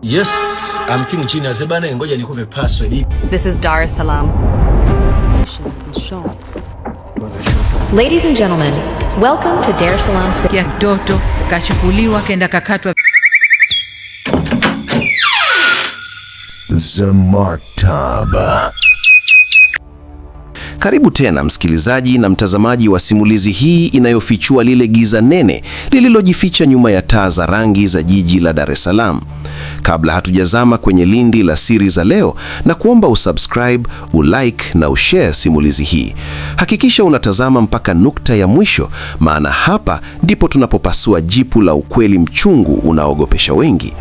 Yes, I'm King Genius. Bana, ngoja nikupe password. This is Dar es Salaam. Ladies and gentlemen, welcome to Dar es Salaam City. Ya mtoto kachukuliwa kenda kakatwa. Zamartaba. Karibu tena msikilizaji na mtazamaji wa simulizi hii inayofichua lile giza nene lililojificha nyuma ya taa za rangi za jiji la Dar es Salaam. Kabla hatujazama kwenye lindi la siri za leo, na kuomba usubscribe, ulike na ushare simulizi hii. Hakikisha unatazama mpaka nukta ya mwisho, maana hapa ndipo tunapopasua jipu la ukweli mchungu unaogopesha wengi.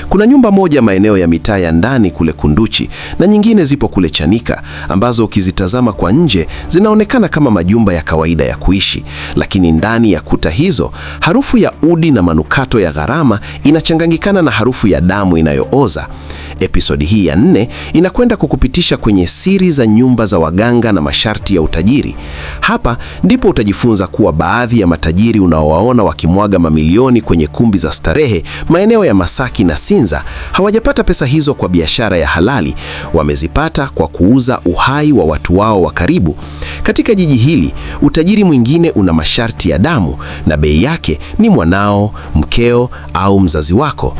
Kuna nyumba moja maeneo ya mitaa ya ndani kule Kunduchi na nyingine zipo kule Chanika, ambazo ukizitazama kwa nje zinaonekana kama majumba ya kawaida ya kuishi, lakini ndani ya kuta hizo harufu ya udi na manukato ya gharama inachanganyikana na harufu ya damu inayooza. Episodi hii ya 4 inakwenda kukupitisha kwenye siri za nyumba za waganga na masharti ya utajiri. Hapa ndipo utajifunza kuwa baadhi ya matajiri unaowaona wakimwaga mamilioni kwenye kumbi za starehe maeneo ya Masaki na Sinza hawajapata pesa hizo kwa biashara ya halali, wamezipata kwa kuuza uhai wa watu wao wa karibu. Katika jiji hili, utajiri mwingine una masharti ya damu na bei yake ni mwanao, mkeo au mzazi wako.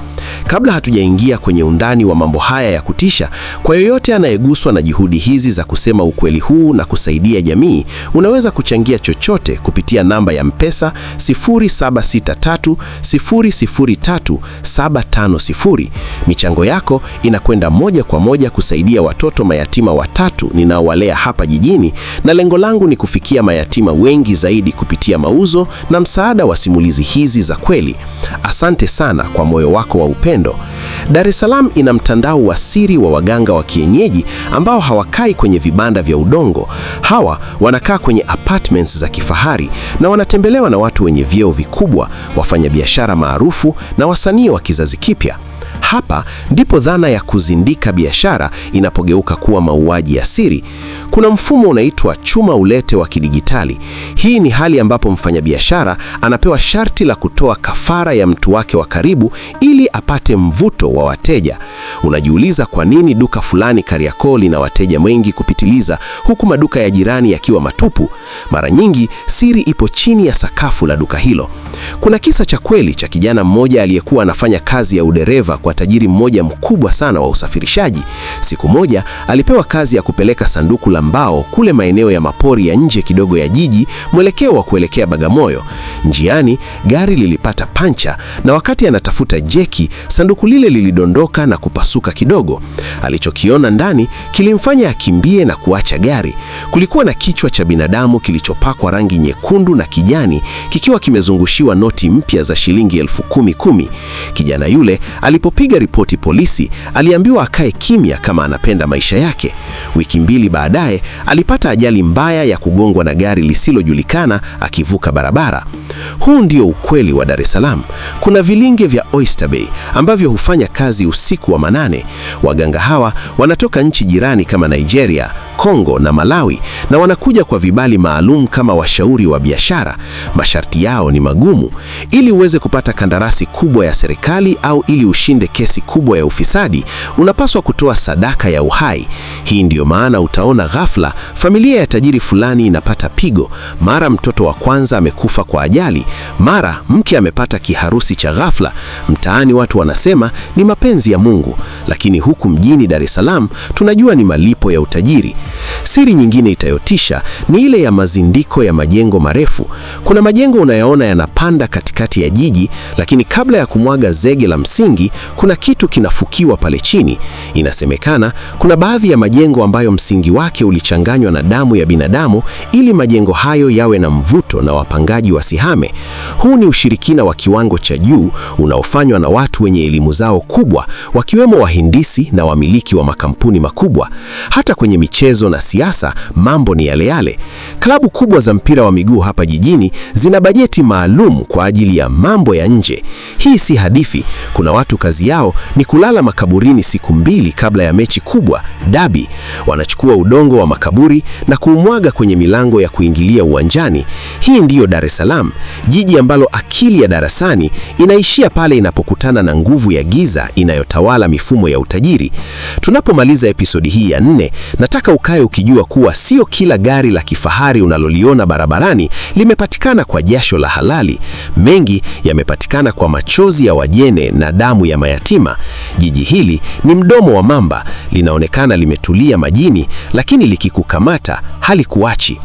Kabla hatujaingia kwenye undani wa mambo haya ya kutisha, kwa yoyote anayeguswa na juhudi hizi za kusema ukweli huu na kusaidia jamii, unaweza kuchangia chochote kupitia namba ya M-Pesa 0763003750. Michango yako inakwenda moja kwa moja kusaidia watoto mayatima watatu ninaowalea hapa jijini, na lengo langu ni kufikia mayatima wengi zaidi kupitia mauzo na msaada wa simulizi hizi za kweli. Asante sana kwa moyo wako wa upendo. Dar es Salaam ina mtandao wa siri wa waganga wa kienyeji ambao hawakai kwenye vibanda vya udongo. Hawa wanakaa kwenye apartments za kifahari na wanatembelewa na watu wenye vyeo vikubwa, wafanyabiashara maarufu na wasanii wa kizazi kipya. Hapa ndipo dhana ya kuzindika biashara inapogeuka kuwa mauaji ya siri. Kuna mfumo unaitwa chuma ulete wa kidigitali. Hii ni hali ambapo mfanyabiashara anapewa sharti la kutoa kafara ya mtu wake wa karibu ili apate mvuto wa wateja. Unajiuliza kwa nini duka fulani Kariakoo lina wateja wengi kupitiliza huku maduka ya jirani yakiwa matupu? Mara nyingi siri ipo chini ya sakafu la duka hilo. Kuna kisa cha kweli cha kijana mmoja aliyekuwa anafanya kazi ya udereva kwa tajiri mmoja mkubwa sana wa usafirishaji. Siku moja alipewa kazi ya kupeleka sanduku la mbao kule maeneo ya mapori ya nje kidogo ya jiji, mwelekeo wa kuelekea Bagamoyo. Njiani gari lilipata pancha, na wakati anatafuta jeki, sanduku lile lilidondoka na kupasuka kidogo. Alichokiona ndani kilimfanya akimbie na kuacha gari. Kulikuwa na kichwa cha binadamu kilichopakwa rangi nyekundu na kijani, kikiwa kimezungushiwa noti mpya za shilingi 10,000. Kijana yule alipopiga ripoti polisi, aliambiwa akae kimya kama anapenda maisha yake. Wiki 2 baadaye alipata ajali mbaya ya kugongwa na gari lisilojulikana akivuka barabara. Huu ndio ukweli wa Dar es Salaam. Kuna vilinge vya Oyster Bay ambavyo hufanya kazi usiku wa manane. Waganga hawa wanatoka nchi jirani kama Nigeria, Kongo na Malawi, na wanakuja kwa vibali maalum kama washauri wa biashara. Masharti yao ni magumu. Ili uweze kupata kandarasi kubwa ya serikali au ili ushinde kesi kubwa ya ufisadi, unapaswa kutoa sadaka ya uhai. Hii ndiyo maana utaona ghafla familia ya tajiri fulani inapata pigo, mara mtoto wa kwanza amekufa kwa ajali, mara mke amepata kiharusi cha ghafla. Mtaani watu wanasema ni mapenzi ya Mungu, lakini huku mjini Dar es Salaam tunajua ni malipo ya utajiri. Siri nyingine itayotisha ni ile ya mazindiko ya majengo marefu. Kuna majengo unayaona yanapanda katikati ya jiji, lakini kabla ya kumwaga zege la msingi, kuna kitu kinafukiwa pale chini. Inasemekana kuna baadhi ya majengo ambayo msingi wake ulichanganywa na damu ya binadamu ili majengo hayo yawe na mvuto na wapangaji wasihame. Huu ni ushirikina wa kiwango cha juu unaofanywa na watu wenye elimu zao kubwa, wakiwemo wahindisi na wamiliki wa makampuni makubwa. Hata kwenye michezo michezo na siasa, mambo ni yale yale. Klabu kubwa za mpira wa miguu hapa jijini zina bajeti maalum kwa ajili ya mambo ya nje. Hii si hadithi. Kuna watu kazi yao ni kulala makaburini siku 2 kabla ya mechi kubwa, dabi. Wanachukua udongo wa makaburi na kuumwaga kwenye milango ya kuingilia uwanjani. Hii ndiyo Dar es Salaam, jiji ambalo akili ya darasani inaishia pale inapokutana na nguvu ya giza inayotawala mifumo ya utajiri. Tunapomaliza episodi hii ya 4, nataka ukae ukijua kuwa sio kila gari la kifahari unaloliona barabarani limepatikana kwa jasho la halali. Mengi yamepatikana kwa machozi ya wajane na damu ya mayatima. Jiji hili ni mdomo wa mamba, linaonekana limetulia majini, lakini likikukamata halikuachi.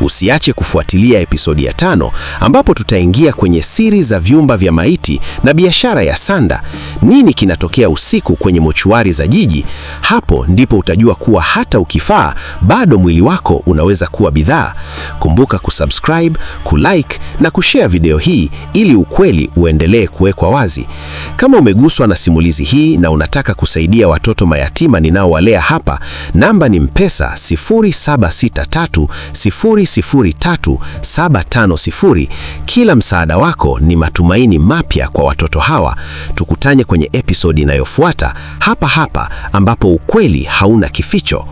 Usiache kufuatilia episodi ya 5 ambapo tutaingia kwenye siri za vyumba vya maiti na biashara ya sanda. Nini kinatokea usiku kwenye mochuari za jiji? Hapo ndipo utajua kuwa hata ukifaa bado mwili wako unaweza kuwa bidhaa. Kumbuka kusubscribe, kulike na kushare video hii ili ukweli uendelee kuwekwa wazi. Kama umeguswa na simulizi hii na unataka kusaidia watoto mayatima ninaowalea hapa, namba ni M-Pesa 0763003750. Kila msaada wako ni matumaini mapya kwa watoto hawa. Tukutane kwenye episodi inayofuata hapa hapa ambapo ukweli hauna kificho.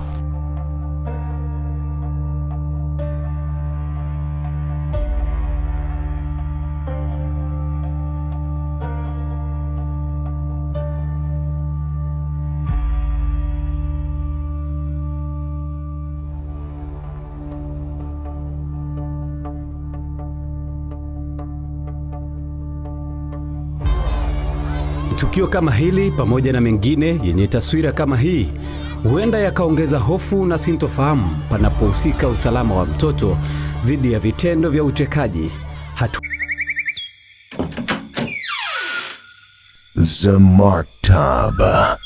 Tukio kama hili pamoja na mengine yenye taswira kama hii huenda yakaongeza hofu na sintofahamu panapohusika usalama wa mtoto dhidi ya vitendo vya utekaji. Zamartaba.